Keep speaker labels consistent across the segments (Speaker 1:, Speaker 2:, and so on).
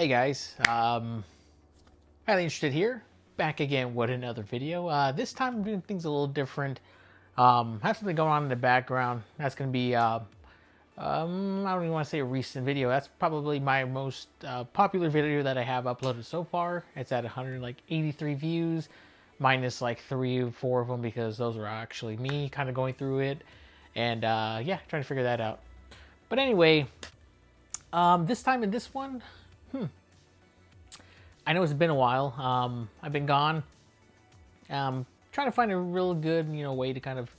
Speaker 1: Hey guys, highly interested here, back again with another video. This time I'm doing things a little different. Have something going on in the background. That's going to be, I don't even want to say a recent video. That's probably my most popular video that I have uploaded so far. It's at 183 views, minus like 3 or 4 of them because those are actually me kind of going through it. And yeah, trying to figure that out. But anyway, this time in this one, I know it's been a while. I've been gone. Trying to find a real good, way to kind of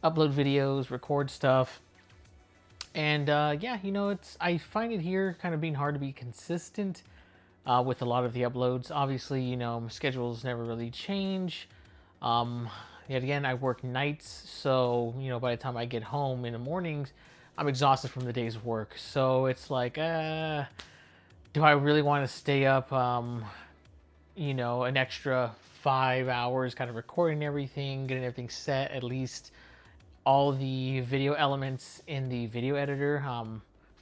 Speaker 1: upload videos, record stuff. And yeah, I find it here kind of being hard to be consistent with a lot of the uploads. Obviously, my schedules never really change. Yet again, I work nights, so by the time I get home in the mornings, I'm exhausted from the day's work. So it's like, do I really want to stay up, an extra 5 hours kind of recording everything, getting everything set, at least all the video elements in the video editor.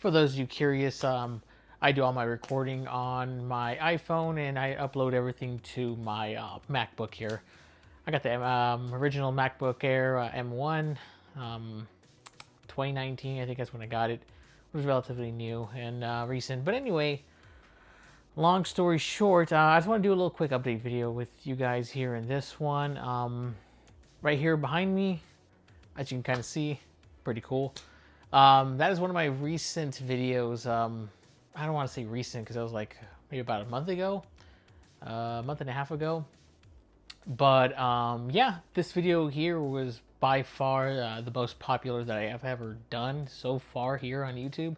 Speaker 1: For those of you curious, I do all my recording on my iPhone and I upload everything to my MacBook here. I got the original MacBook Air M1, 2019, I think that's when I got it. It was relatively new and recent. But anyway, long story short, I just want to do a little quick update video with you guys here in this one. Right here behind me, as you can kind of see, pretty cool. That is one of my recent videos. I don't want to say recent because that was like maybe about a month ago, a month and a half ago. But yeah, this video here was by far the most popular that I have ever done so far here on YouTube.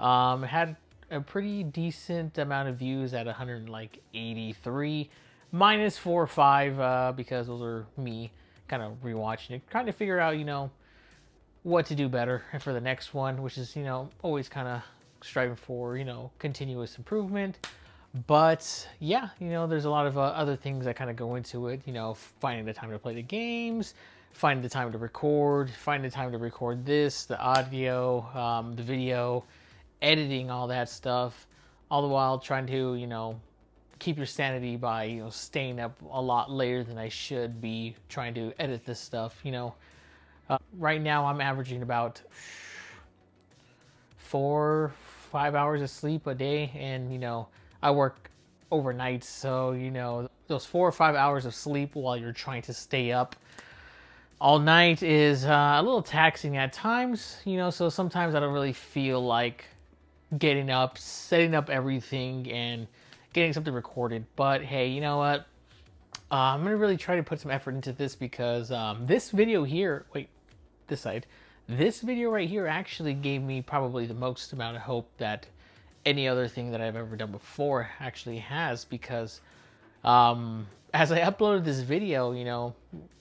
Speaker 1: It had a pretty decent amount of views at 183, minus 4 or 5 because those are me kind of rewatching it, trying to figure out what to do better for the next one, which is always kind of striving for continuous improvement. But yeah, there's a lot of other things that kind of go into it. Finding the time to play the games, finding the time to record, finding the time to record this, the audio, the video, editing, all that stuff, all the while trying to keep your sanity by staying up a lot later than I should be trying to edit this stuff. Right now I'm averaging about 4-5 hours of sleep a day, and I work overnight, so those 4 or 5 hours of sleep while you're trying to stay up all night is a little taxing at times. So sometimes I don't really feel like getting up, setting up everything, and getting something recorded. But hey, you know what? I'm gonna really try to put some effort into this because this video here, this video right here actually gave me probably the most amount of hope that any other thing that I've ever done before actually has, because as I uploaded this video,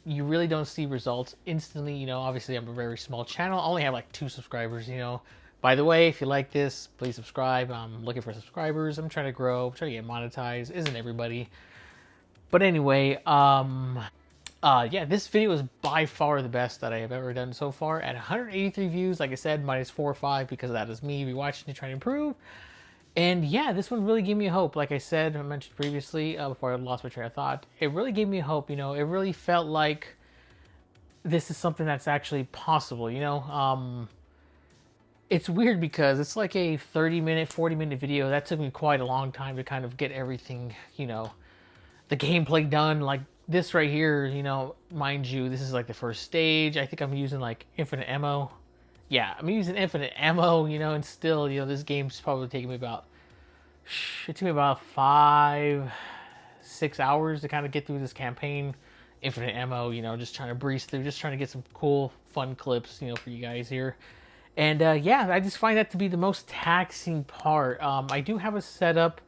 Speaker 1: you really don't see results instantly. Obviously I'm a very small channel. I only have like 2 subscribers. By the way, if you like this, please subscribe. I'm looking for subscribers. I'm trying to grow, I'm trying to get monetized. Isn't everybody? But anyway, yeah, this video is by far the best that I have ever done so far. At 183 views, like I said, minus 4 or 5 because that is me rewatching to try to improve. And yeah, this one really gave me hope. Like I said, I mentioned previously, before I lost my train of thought, it really gave me hope. It really felt like this is something that's actually possible. It's weird because it's like a 30-minute, 40-minute video. That took me quite a long time to kind of get everything, the gameplay done. Like this right here, mind you, this is like the first stage. I think I'm using like infinite ammo. Yeah, I'm using infinite ammo, and still, this game's probably taking me about, it took me about 5-6 hours to kind of get through this campaign. Infinite ammo, just trying to breeze through, just trying to get some cool, fun clips, for you guys here. And yeah, I just find that to be the most taxing part. I do have a setup.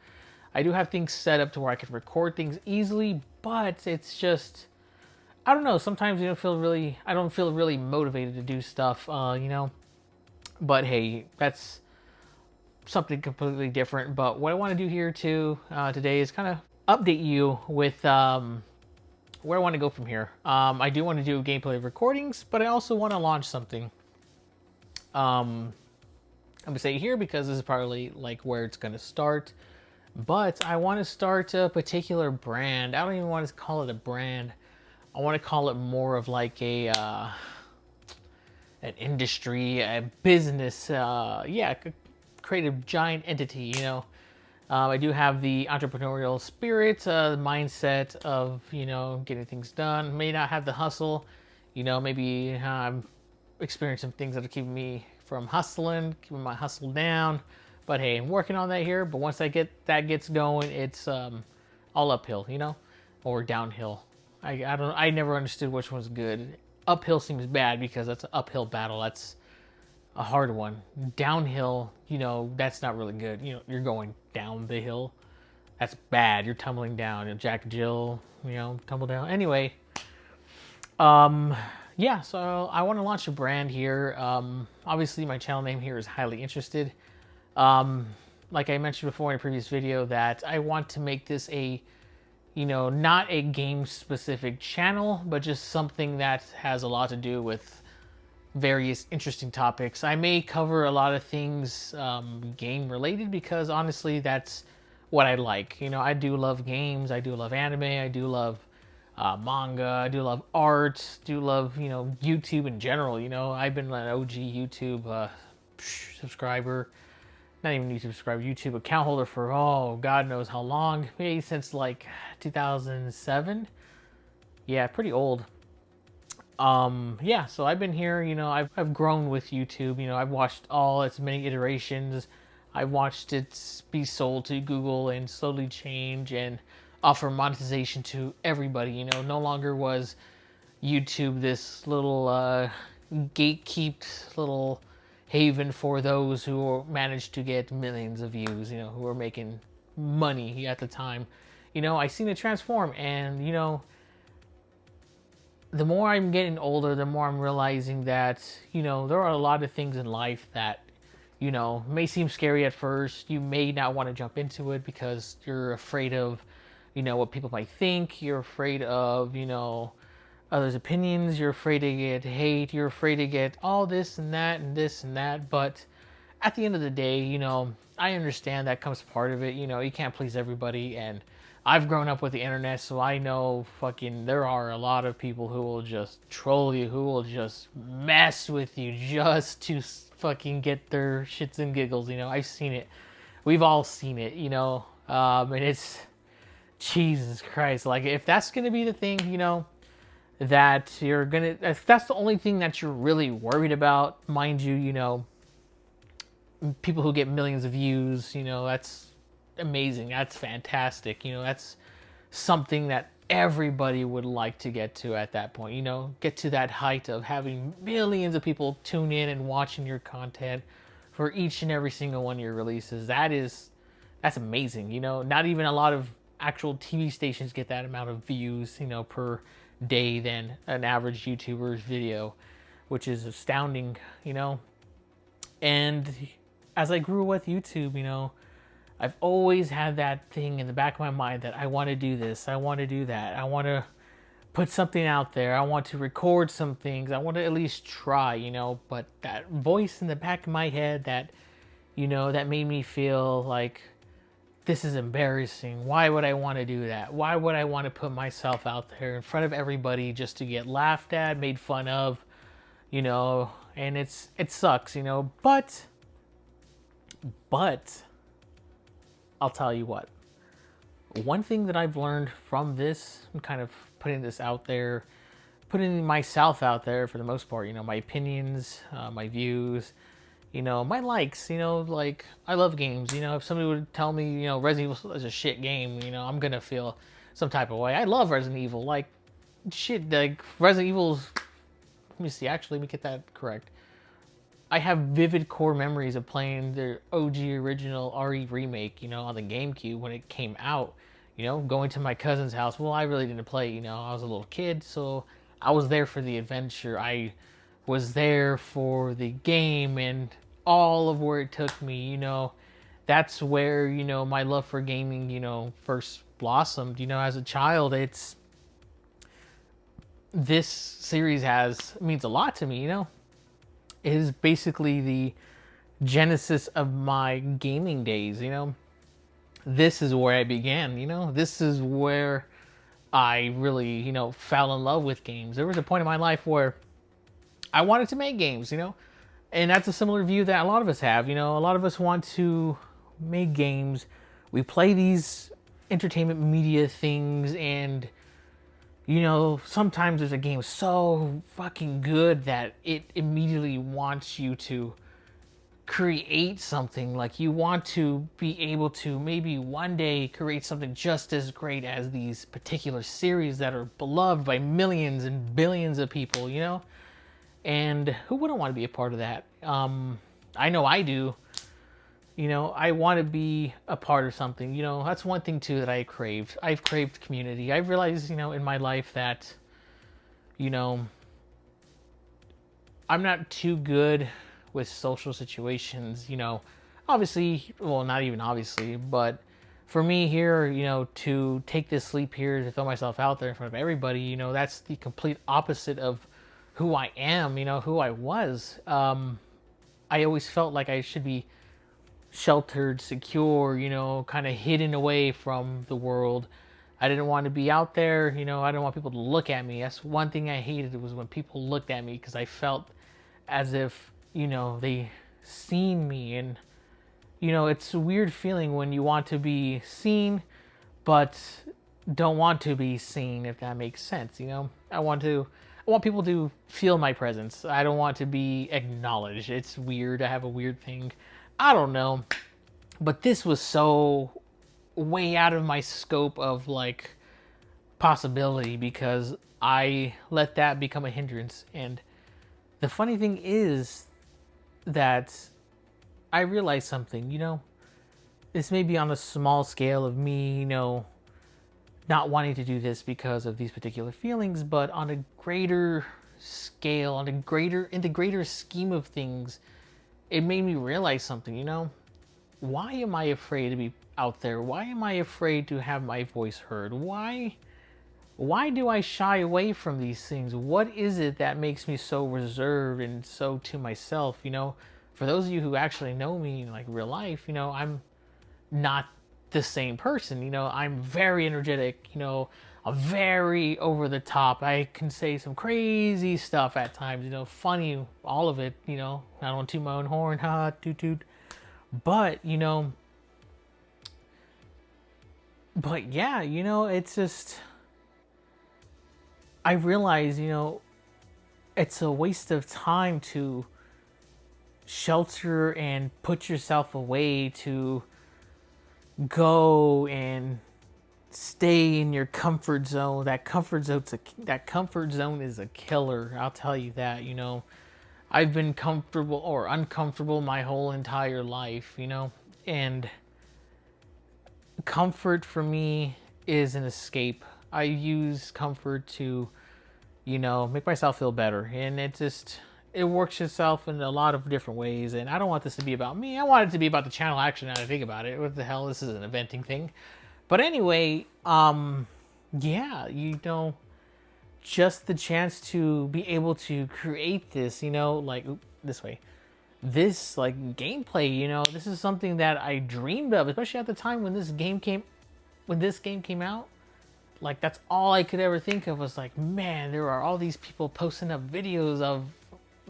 Speaker 1: I do have things set up to where I can record things easily, but it's just, I don't know. Sometimes I don't feel really motivated to do stuff, But hey, that's something completely different. But what I want to do here too today is kind of update you with where I want to go from here. I do want to do gameplay recordings, but I also want to launch something. I'm gonna say here because this is probably like where it's gonna start. But I want to start a particular brand. I don't even want to call it a brand. I want to call it more of like a an industry, a business. Yeah, create a giant entity. I do have the entrepreneurial spirit, mindset of getting things done. May not have the hustle. Maybe I'm experiencing things that are keeping me from hustling, keeping my hustle down. But hey, I'm working on that here. But once that gets going, it's all uphill, or downhill. I never understood which one's good. Uphill seems bad because that's an uphill battle. That's a hard one. Downhill, that's not really good. You're going down the hill. That's bad. You're tumbling down. Jack and Jill, tumble down. Anyway, um, yeah. So I want to launch a brand here. Obviously, my channel name here is Highly Interested. Um, like I mentioned before in a previous video, that I want to make this a not a game specific channel, but just something that has a lot to do with various interesting topics. I may cover a lot of things game related because honestly, that's what I like. I do love games. I do love anime. I do love manga. I do love art. Do love YouTube in general. I've been an OG YouTube subscriber. Not even YouTube subscriber, YouTube account holder for God knows how long. Maybe since like 2007. Yeah, pretty old. Yeah, so I've been here, I've grown with YouTube. I've watched all its many iterations. I've watched it be sold to Google and slowly change and offer monetization to everybody. No longer was YouTube this little gatekept little haven for those who managed to get millions of views, who were making money at the time. I seen it transform, and the more I'm getting older, the more I'm realizing that, there are a lot of things in life that, may seem scary at first. You may not want to jump into it because you're afraid of, what people might think. You're afraid of, others' opinions. You're afraid to get hate. You're afraid to get all this and that and this and that. But at the end of the day, I understand that comes part of it. You can't please everybody, and I've grown up with the internet, so I know there are a lot of people who will just troll you, who will just mess with you just to fucking get their shits and giggles. I've seen it. We've all seen it. And it's Jesus Christ. Like, if that's gonna be the thing, that if that's the only thing that you're really worried about, mind you, people who get millions of views, that's amazing. That's fantastic. That's something that everybody would like to get to at that point. Get to that height of having millions of people tune in and watching your content for each and every single one of your releases. That's amazing. Not even a lot of actual TV stations get that amount of views, per day than an average YouTuber's video, which is astounding. And as I grew with YouTube, I've always had that thing in the back of my mind that I want to do this, I want to do that, I want to put something out there, I want to record some things, I want to at least try, but that voice in the back of my head that, that made me feel like this is embarrassing. Why would I want to do that? Why would I want to put myself out there in front of everybody just to get laughed at, made fun of, and it sucks, but I'll tell you what. One thing that I've learned from this, I'm kind of putting this out there, putting myself out there for the most part, my opinions, my views, my likes, like, I love games. If somebody would tell me, Resident Evil is a shit game, I'm gonna feel some type of way. I love Resident Evil. Like, shit, like, Resident Evil's, let me see, actually, let me get that correct. I have vivid core memories of playing the OG original RE remake, on the GameCube when it came out, going to my cousin's house. Well, I really didn't play, I was a little kid, so I was there for the adventure. I was there for the game and all of where it took me, That's where, my love for gaming, first blossomed. As a child, this series means a lot to me, It is basically the genesis of my gaming days, this is where I began, you know? This is where I really, you know, fell in love with games. There was a point in my life where I wanted to make games, you know? And that's a similar view that a lot of us have, you know? A lot of us want to make games. We play these entertainment media things, and you know, sometimes there's a game so fucking good that it immediately wants you to create something. Like, you want to be able to maybe one day create something just as great as these particular series that are beloved by millions and billions of people, you know? And who wouldn't want to be a part of that? I know I do. You know, I want to be a part of something. You know, that's one thing too that I craved. I've craved community. I've realized, you know, in my life that, you know, I'm not too good with social situations. You know, obviously, well, not even obviously, but for me here, you know, to take this leap here to throw myself out there in front of everybody, you know, that's the complete opposite of who I am. You know, who I was. I always felt like I should be sheltered, secure, you know, kind of hidden away from the world. I didn't want to be out there, you know, I didn't want people to look at me. That's one thing I hated, was when people looked at me, because I felt as if, you know, they seen me. And, you know, it's a weird feeling when you want to be seen, but don't want to be seen, if that makes sense, you know? I want people to feel my presence. I don't want to be acknowledged. It's weird. I have a weird thing. I don't know, but this was so way out of my scope of like possibility, because I let that become a hindrance. And the funny thing is that I realized something, you know, this may be on a small scale of me, you know, not wanting to do this because of these particular feelings, but on a greater scale, in the greater scheme of things, it made me realize something, you know? Why am I afraid to be out there? Why am I afraid to have my voice heard? Why do I shy away from these things? What is it that makes me so reserved and so to myself, you know? For those of you who actually know me in like real life, you know, I'm not the same person, you know? I'm very energetic, you know, I'm very over the top. I can say some crazy stuff at times, you know, funny, all of it, you know, I don't toot my own horn, ha, toot toot. But, you know, yeah, you know, it's just, I realize, you know, it's a waste of time to shelter and put yourself away, to go and stay in your comfort zone. That comfort zone is a killer. I'll tell you that, you know. I've been comfortable or uncomfortable my whole entire life, you know. And comfort for me is an escape. I use comfort to, you know, make myself feel better. And it works itself in a lot of different ways. And I don't want this to be about me. I want it to be about the channel, actually, now that I think about it. What the hell? This is an eventing thing. But anyway, yeah, you know, just the chance to be able to create this, you know, like this way, this like gameplay, you know, this is something that I dreamed of, especially at the time when this game came out. Like, that's all I could ever think of, was like, man, there are all these people posting up videos of,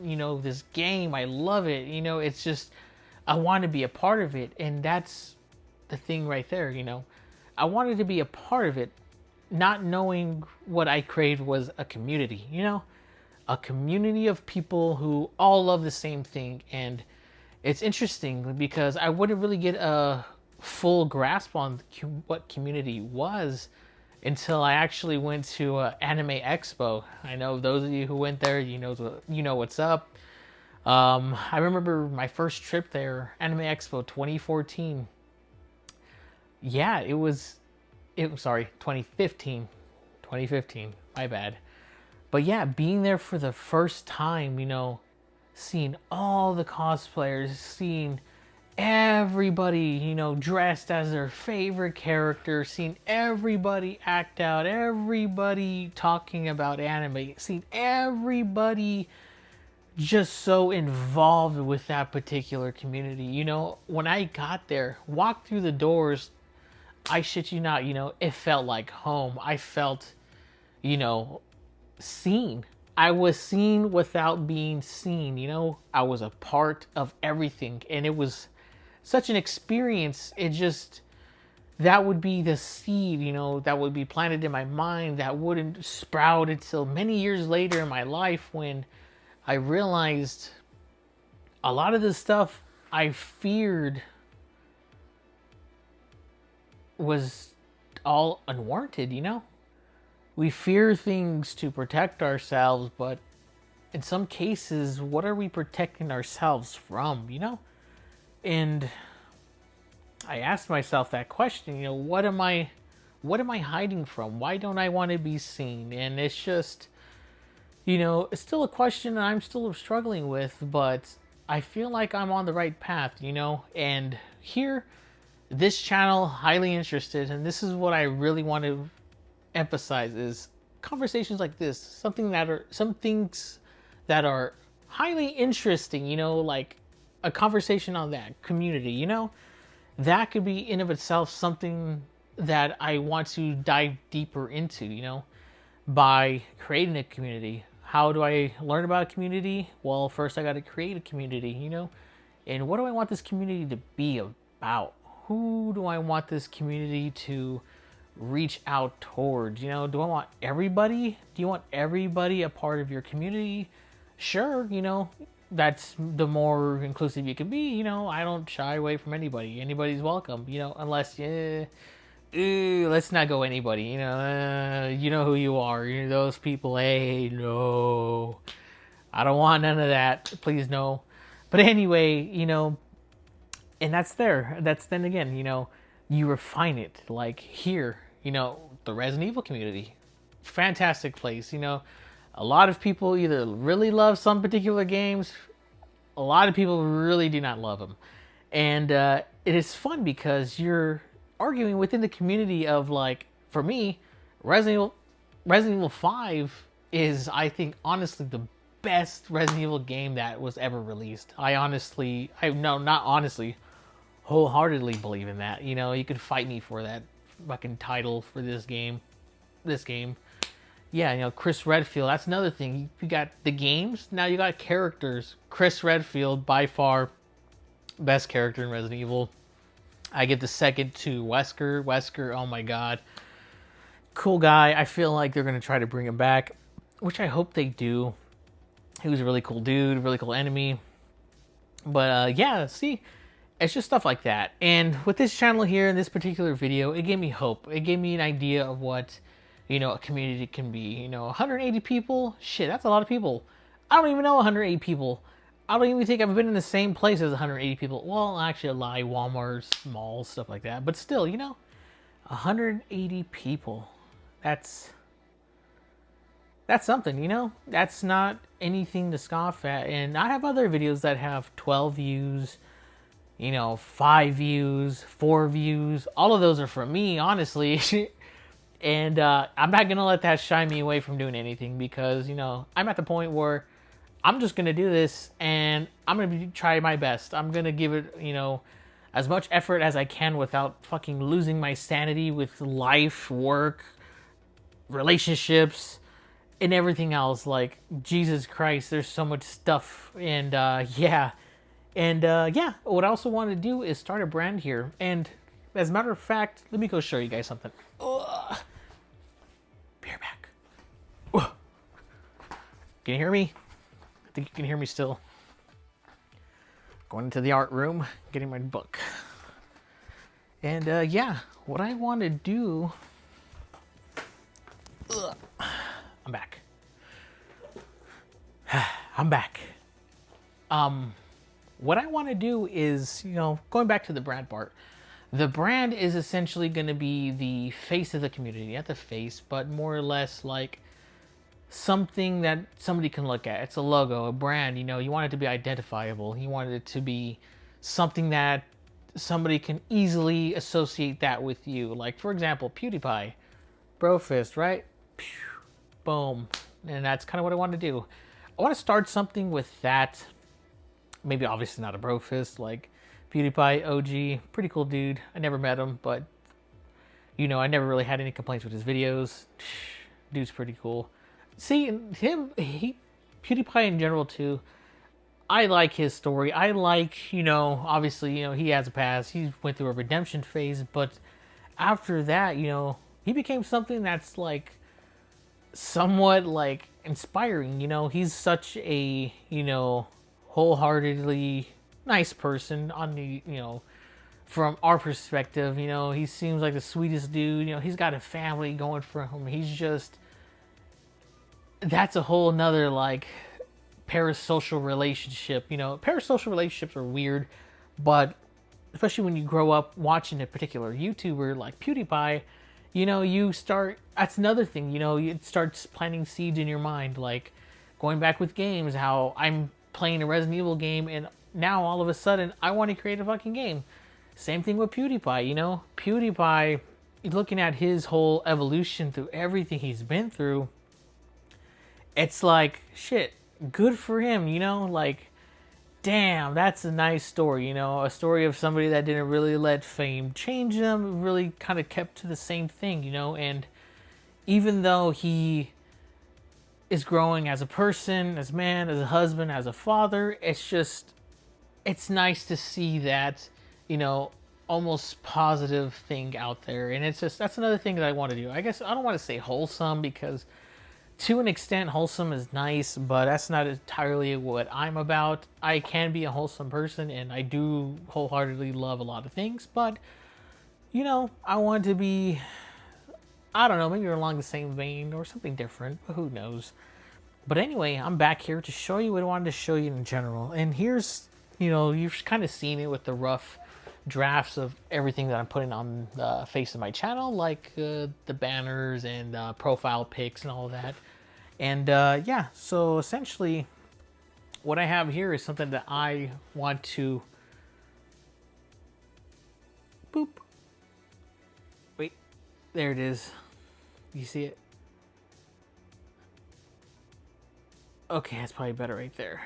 Speaker 1: you know, this game. I love it. You know, it's just, I want to be a part of it. And that's the thing right there, you know. I wanted to be a part of it, not knowing what I craved was a community, you know, a community of people who all love the same thing. And it's interesting because I wouldn't really get a full grasp on what community was until I actually went to Anime Expo. I know those of you who went there, you know what's up. I remember my first trip there, Anime Expo 2014. Yeah, it was 2015. 2015, my bad. But yeah, being there for the first time, you know, seeing all the cosplayers, seeing everybody, you know, dressed as their favorite character, seeing everybody act out, everybody talking about anime, seeing everybody just so involved with that particular community. You know, when I got there, walked through the doors, I shit you not, you know, it felt like home. I felt, you know, seen. I was seen without being seen, you know? I was a part of everything, and it was such an experience. It just, that would be the seed, you know, that would be planted in my mind that wouldn't sprout until many years later in my life when I realized a lot of the stuff I feared was all unwarranted, you know? We fear things to protect ourselves, but in some cases, what are we protecting ourselves from, you know? And I asked myself that question, you know, what am I hiding from? Why don't I want to be seen? And it's just, you know, it's still a question I'm still struggling with, but I feel like I'm on the right path, you know? And here, this channel, highly interested, and this is what I really want to emphasize is conversations like this, some things that are highly interesting, you know, like a conversation on that community, you know, that could be in of itself something that I want to dive deeper into, you know, by creating a community. How do I learn about a community? Well, first I got to create a community, you know, and what do I want this community to be about? Who do I want this community to reach out towards? You know, do I want everybody? Do you want everybody a part of your community? Sure, you know, that's the more inclusive you can be. You know, I don't shy away from anybody. Anybody's welcome, you know, unless, let's not go anybody, you know who you are. You know, those people, hey, no. I don't want none of that. Please, no. But anyway, you know, and that's there. That's then again, you know, you refine it. Like here, you know, the Resident Evil community, fantastic place. You know, a lot of people either really love some particular games, a lot of people really do not love them, and it is fun because you're arguing within the community of, like, for me, Resident Evil 5 is, I think, honestly the best Resident Evil game that was ever released. Not honestly, wholeheartedly believe in that. You know, you could fight me for that fucking title for this game. Yeah, you know, Chris Redfield, that's another thing. You got the games, now you got characters. Chris Redfield, by far, best character in Resident Evil. I give the second to Wesker. Wesker, oh my god. Cool guy. I feel like they're going to try to bring him back, which I hope they do. He was a really cool dude, really cool enemy. But yeah, see, it's just stuff like that. And with this channel here, in this particular video, it gave me hope. It gave me an idea of what, you know, a community can be. You know, 180 people, shit, that's a lot of people. I don't even know 180 people. I don't even think I've been in the same place as 180 people. Well, actually, a lie, Walmarts, malls, stuff like that. But still, you know, 180 people. That's something, you know? That's not anything to scoff at. And I have other videos that have 12 views, you know, 5 views, 4 views. All of those are from me, honestly. And I'm not going to let that shy me away from doing anything because, you know, I'm at the point where I'm just going to do this and I'm going to try my best. I'm going to give it, you know, as much effort as I can without fucking losing my sanity with life, work, relationships, and everything else. Like, Jesus Christ, there's so much stuff. And yeah. And yeah, what I also want to do is start a brand here. And as a matter of fact, let me go show you guys something. Ugh. Be right back. Ugh. Can you hear me? I think you can hear me still. Going into the art room, getting my book. And yeah, what I want to do... Ugh. I'm back. I'm back. What I want to do is, you know, going back to the brand part, the brand is essentially going to be the face of the community. Not the face, but more or less like something that somebody can look at. It's a logo, a brand, you know, you want it to be identifiable. You want it to be something that somebody can easily associate that with you. Like, for example, PewDiePie, Brofist, right? Boom. And that's kind of what I want to do. I want to start something with that. Maybe obviously not a Brofist, like PewDiePie, OG, pretty cool dude. I never met him, but You know, I never really had any complaints with his videos. Dude's pretty cool. See, PewDiePie in general too. I like his story. I like, you know, obviously, you know, he has a past. He went through a redemption phase, but after that, you know, he became something that's like somewhat like inspiring. You know, he's such a, you know, wholeheartedly nice person on the, you know, from our perspective. You know, he seems like the sweetest dude. You know, he's got a family going for him. He's just, that's a whole nother like parasocial relationship. You know, parasocial relationships are weird, but especially when you grow up watching a particular YouTuber like PewDiePie, you know, you start, that's another thing, you know, it starts planting seeds in your mind, like going back with games, how I'm playing a Resident Evil game and now all of a sudden I want to create a fucking game. Same thing with PewDiePie, you know, PewDiePie, looking at his whole evolution through everything he's been through, it's like, shit, good for him, you know, like, damn, that's a nice story, you know, a story of somebody that didn't really let fame change them, really kind of kept to the same thing, you know, and even though he is growing as a person, as a man, as a husband, as a father, it's just, it's nice to see that, you know, almost positive thing out there. And it's just, that's another thing that I want to do. I guess I don't want to say wholesome because to an extent, wholesome is nice, but that's not entirely what I'm about. I can be a wholesome person, and I do wholeheartedly love a lot of things, but, you know, I want to be, I don't know, maybe along the same vein or something different, but who knows. But anyway, I'm back here to show you what I wanted to show you in general, and here's, you know, you've kind of seen it with the rough drafts of everything that I'm putting on the face of my channel, like the banners and profile pics and all that. And yeah, so essentially what I have here is something that I want to boop. Wait, there it is. You see it? Okay, that's probably better right there.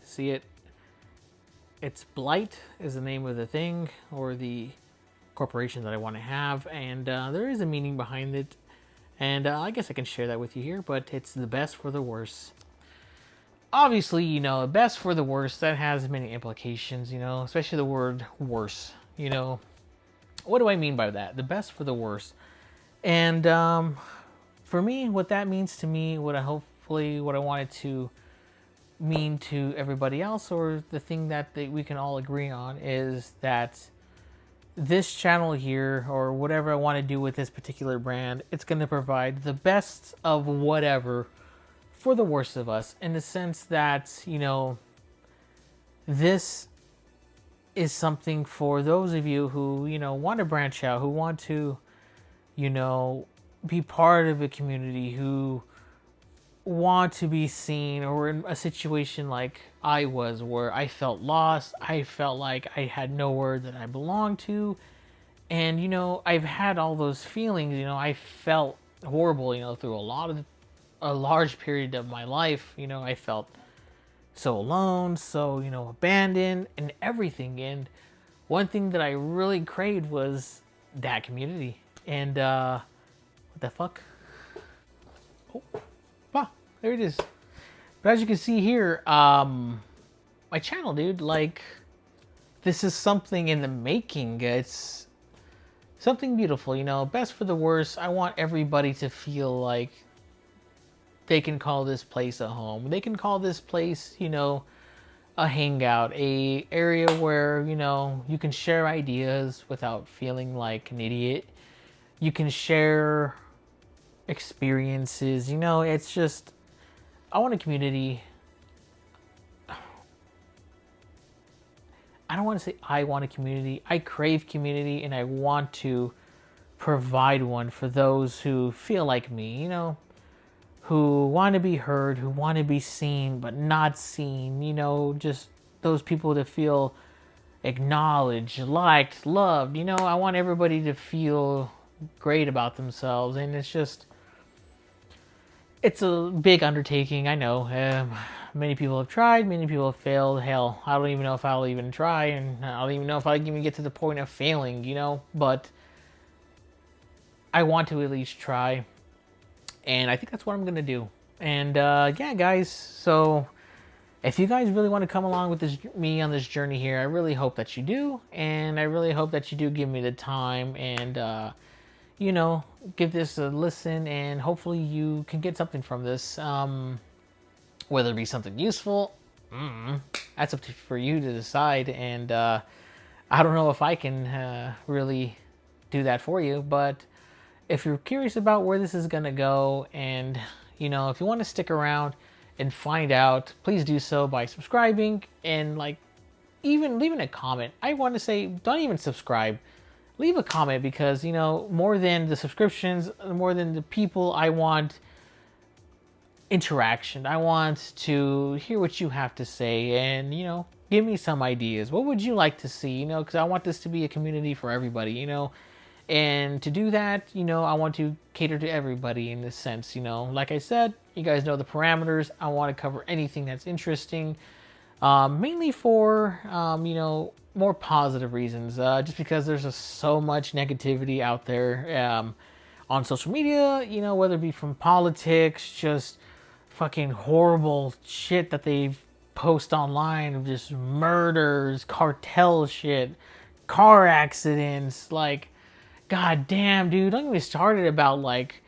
Speaker 1: See it? It's BLIGHT is the name of the thing or the corporation that I want to have, and there is a meaning behind it, and I guess I can share that with you here, but it's the best for the worst. Obviously, you know, best for the worst, that has many implications, you know, especially the word worse, you know. What do I mean by that? The best for the worst. And for me, what that means to me, what I wanted to mean to everybody else, or the thing that we can all agree on, is that this channel here, or whatever I want to do with this particular brand, it's going to provide the best of whatever for the worst of us, in the sense that, you know, this is something for those of you who, you know, want to branch out, who want to, you know, be part of a community, who want to be seen, or in a situation like I was, where I felt lost, I felt like I had nowhere that I belonged to, and, you know, I've had all those feelings, you know, I felt horrible, you know, through a large period of my life, you know, I felt so alone, so, you know, abandoned and everything, and one thing that I really craved was that community, and, what the fuck? Oh. There it is. But as you can see here, my channel, dude, like, this is something in the making. It's something beautiful, you know, best for the worst. I want everybody to feel like they can call this place a home. They can call this place, you know, a hangout, a area where, you know, you can share ideas without feeling like an idiot. You can share experiences, you know, it's just, I want a community. I don't want to say I want a community. I crave community, and I want to provide one for those who feel like me, you know, who want to be heard, who want to be seen but not seen, you know, just those people to feel acknowledged, liked, loved, you know. I want everybody to feel great about themselves, and it's just, it's a big undertaking, I know. Many people have tried, many people have failed. Hell, I don't even know if I'll even try, and I don't even know if I'll even get to the point of failing, you know. But I want to at least try. And I think that's what I'm going to do. And yeah, guys, so if you guys really want to come along with me on this journey here, I really hope that you do. And I really hope that you do give me the time and, you know, give this a listen. And hopefully you can get something from this. Whether it be something useful, that's up for you to decide. And I don't know if I can really do that for you. But if you're curious about where this is going to go, and, you know, if you want to stick around and find out, please do so by subscribing and, like, even leaving a comment. I want to say, don't even subscribe. Leave a comment because, you know, more than the subscriptions, more than the people, I want interaction. I want to hear what you have to say and, you know, give me some ideas. What would you like to see? You know, because I want this to be a community for everybody, you know. And to do that, you know, I want to cater to everybody in this sense, you know. Like I said, you guys know the parameters. I want to cover anything that's interesting, mainly for, you know, more positive reasons, just because there's just so much negativity out there on social media, you know, whether it be from politics, just fucking horrible shit that they post online, just murders, cartel shit, car accidents, like, god damn, dude, don't get me started about, like,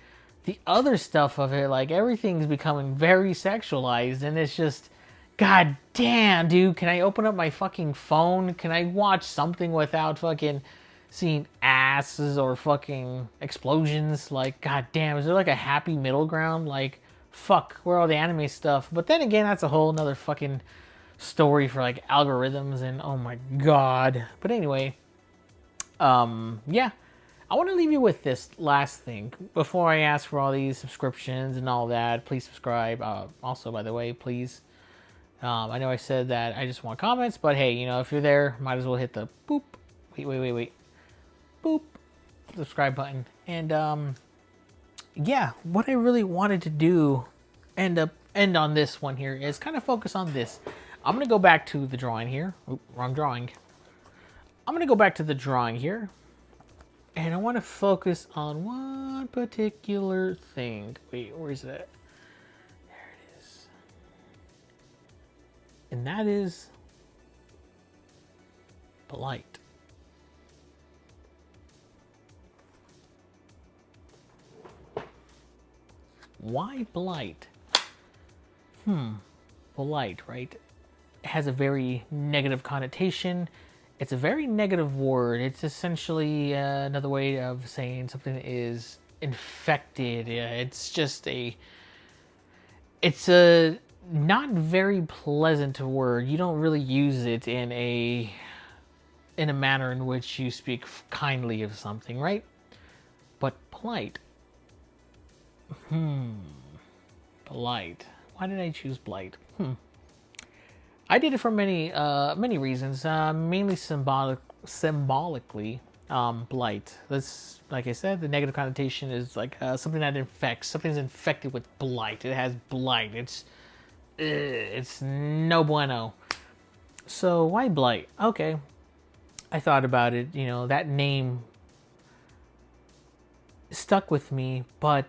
Speaker 1: the other stuff of it. Like, everything's becoming very sexualized, and it's just, god damn, dude, can I open up my fucking phone? Can I watch something without fucking seeing asses or fucking explosions? Like, god damn, is there like a happy middle ground? Like, fuck, where all the anime stuff? But then again, that's a whole nother fucking story for, like, algorithms and oh my god. But anyway, yeah, I want to leave you with this last thing before I ask for all these subscriptions and all that. Please subscribe. Also, by the way, please. I know I said that I just want comments, but hey, you know, if you're there, might as well hit the boop. Wait. Boop. Subscribe button. And yeah, what I really wanted to do, end on this one here, is kind of focus on this. I'm gonna go back to the drawing here. Oop, wrong drawing. I'm gonna go back to the drawing here. And I want to focus on one particular thing. Wait, where is it? There it is. And that is BLIGHT. Why BLIGHT? BLIGHT, right? It has a very negative connotation. It's a very negative word. It's essentially another way of saying something is infected. It's just it's a not very pleasant word. You don't really use it in a manner in which you speak kindly of something, right? But BLIGHT. BLIGHT. Why did I choose BLIGHT? I did it for many reasons, mainly symbolically. BLIGHT. This, like I said, the negative connotation is like something that infects. Something's infected with blight. It has blight. It's no bueno. So why BLIGHT? Okay, I thought about it. You know, that name stuck with me, but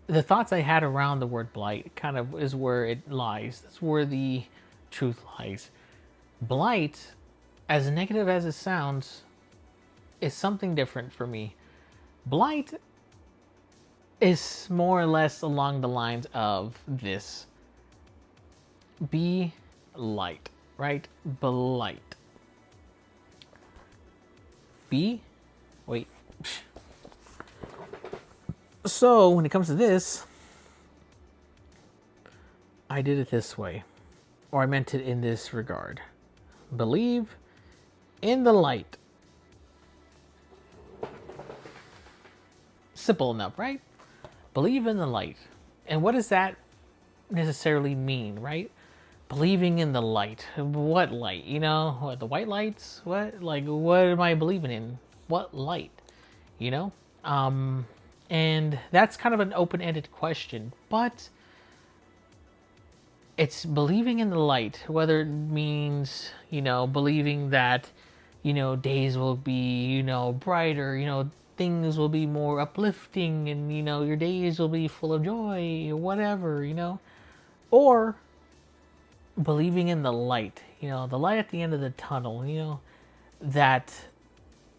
Speaker 1: the thoughts I had around the word BLIGHT kind of is where it lies. That's where the truth lies. BLIGHT, as negative as it sounds, is something different for me. BLIGHT is more or less along the lines of this. Be light, right? BLIGHT. Wait. So when it comes to this, I did it this way. Or I meant it in this regard. Believe in the light. Simple enough, right? Believe in the light. And what does that necessarily mean, right? Believing in the light. What light? You know, what, the white lights? What? Like, what am I believing in? What light? You know? And that's kind of an open-ended question, but it's believing in the light, whether it means, you know, believing that, you know, days will be, you know, brighter, you know, things will be more uplifting, and you know, your days will be full of joy or whatever, you know. Or believing in the light, you know, the light at the end of the tunnel, you know, that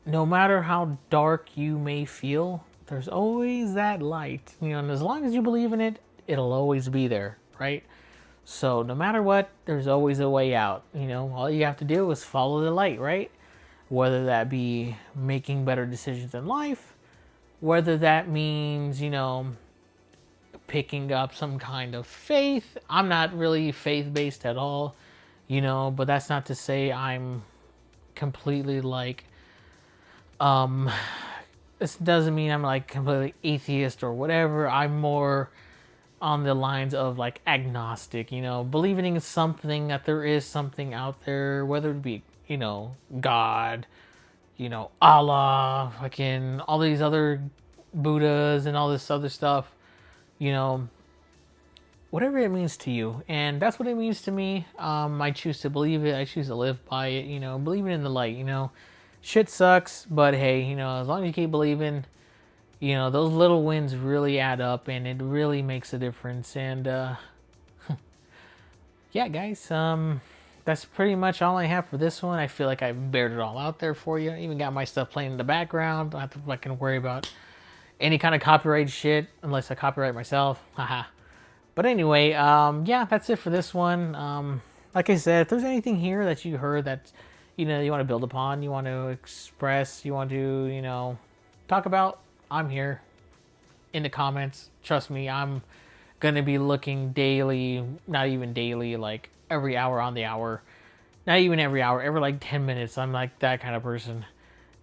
Speaker 1: no matter how dark you may feel, there's always that light, you know, and as long as you believe in it, it'll always be there, right? So no matter what, there's always a way out, you know. All you have to do is follow the light, right? Whether that be making better decisions in life, whether that means, you know, picking up some kind of faith. I'm not really faith-based at all, you know, but that's not to say I'm completely like, this doesn't mean I'm like completely atheist or whatever. I'm more on the lines of like agnostic, you know, believing in something, that there is something out there, whether it be, you know, God, you know, Allah, fucking all these other Buddhas and all this other stuff, you know, whatever it means to you. And that's what it means to me. I choose to believe it. I choose to live by it, you know, believing in the light, you know. Shit sucks, but hey, you know, as long as you keep believing, you know, those little wins really add up and it really makes a difference. And yeah, guys, that's pretty much all I have for this one. I feel like I've bared it all out there for you. I even got my stuff playing in the background. Don't have to fucking worry about any kind of copyright shit unless I copyright myself. Haha. But anyway, yeah, that's it for this one. Like I said, if there's anything here that you heard that, you know, you want to build upon, you want to express, you want to, you know, talk about, I'm here in the comments. Trust me, I'm going to be looking daily, not even daily, like every hour on the hour. Not even every hour, every like 10 minutes. I'm like that kind of person.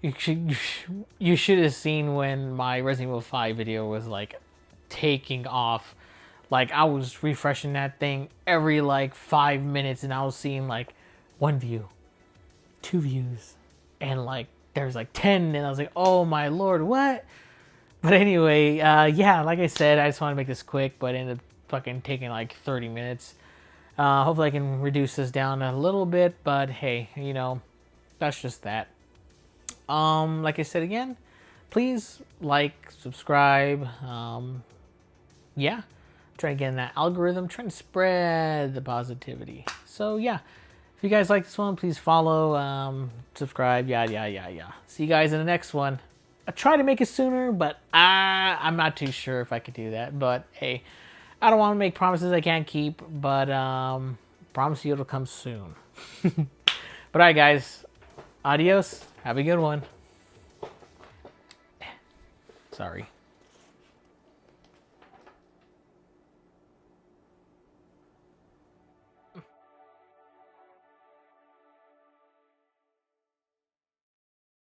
Speaker 1: You should have seen when my Resident Evil 5 video was like taking off. Like I was refreshing that thing every like 5 minutes and I was seeing like 1 view, 2 views, and like there's like 10 and I was like, oh my lord, what? But anyway, yeah, like I said, I just want to make this quick, but it ended up fucking taking like 30 minutes. Hopefully I can reduce this down a little bit, but hey, you know, that's just that. Like I said again, please like, subscribe. Yeah, trying to get in that algorithm, trying to spread the positivity. So yeah, if you guys like this one, please follow, subscribe, yada yada yada yada. See you guys in the next one. I try to make it sooner, but I'm not too sure if I could do that. But hey, I don't want to make promises I can't keep, but promise you it'll come soon. But alright guys, adios. Have a good one. Sorry.